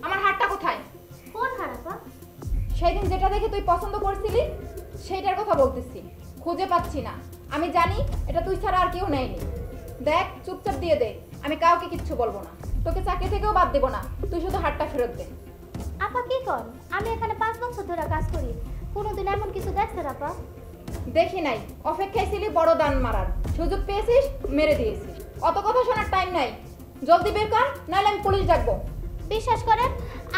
আমার হারটা কোথায়? কোন হার আপা? সেই দিন যেটা দেখে তুই পছন্দ করছিলি সেইটার কথা বলতেছি। খুঁজে পাচ্ছি না। আমি জানি এটা তুই ছাড়া আর কেউ নেয়নি। দেখ, চুপচাপ দিয়ে দে, আমি কাউকে কিচ্ছু বলবো না। তোকে চাকরি থেকেও বাদ দেবো না, তুই শুধু হারটা ফেরত দে। আপা কি কর? আমি এখানে 5 বছর ধরে কাজ করি, কোনোদিন এমন কিছু দেখছেন আপা? দেখি নাই, অপেক্ষায় ছিলি বড় দান মারার। সুযোগ পেয়েছিস, মেরে দিয়েছিস। অত কথা শোনার টাইম নাই, জলদি বের কর, নাহলে আমি পুলিশ ডাকবো। বিশ্বাস করেন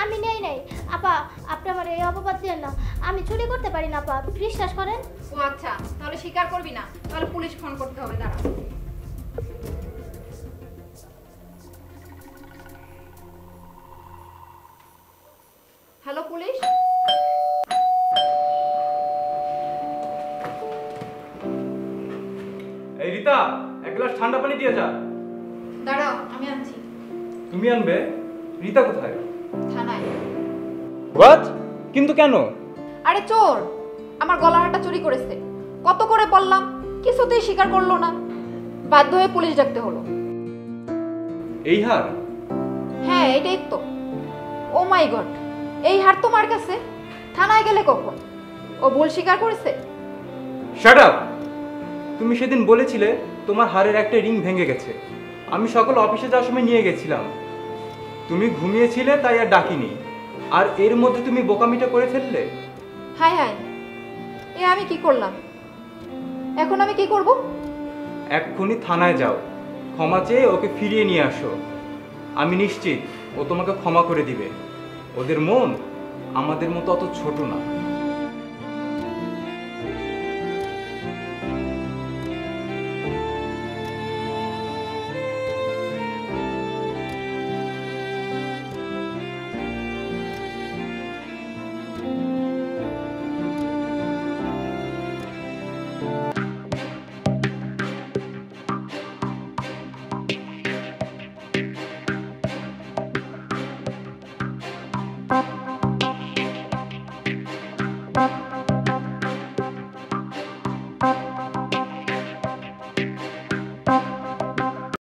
আমি নেই নাই আপা, আপনি আমার এই অপবাদ দিয়েন না। আমি চুরি করতে পারি না আপা, বিশ্বাস করেন। ও আচ্ছা, তাহলে স্বীকার করবি না? তাহলে পুলিশ ফোন করতে হবে, দাঁড়া। Hello police. এই রিতা, এক গ্লাস ঠান্ডা পানি দিয়ে যা। দাঁড়াও, আমি আনছি। তুমি আনবে? রিতা কোথায়? থানায়। হোয়াট? কিন্তু কেন? আরে চোর আমার গলাহারটা চুরি করেছে। কত করে বললাম, কিছুতেই স্বীকার করলো না। বাধ্য হয়ে পুলিশ ডাকতে হলো। এই হার? হ্যাঁ, এটাই তো। ও মাই গড, এই হার তোমার কাছে? থানায় গেলে কখন? ও ভুল স্বীকার করেছে। Shut up! তুমি সেদিন বলেছিলে তোমার হারের একটা রিং ভেঙে গেছে। আমি সকাল অফিসে যাওয়ার সময় নিয়ে গেছিলাম। তুমি ঘুমিয়েছিলে তাই আর ডাকিনি। আর এর মধ্যে তুমি বোকামিটা করে ফেললে। হাই হাই, এ আমি কি করলাম? এখন আমি কি করব? এক্ষুনি থানায় যাও, ক্ষমা চেয়ে ওকে ফিরিয়ে নিয়ে আসো। আমি নিশ্চিত ও তোমাকে ক্ষমা করে দিবে। ওদের মন আমাদের মতো অত ছোট না।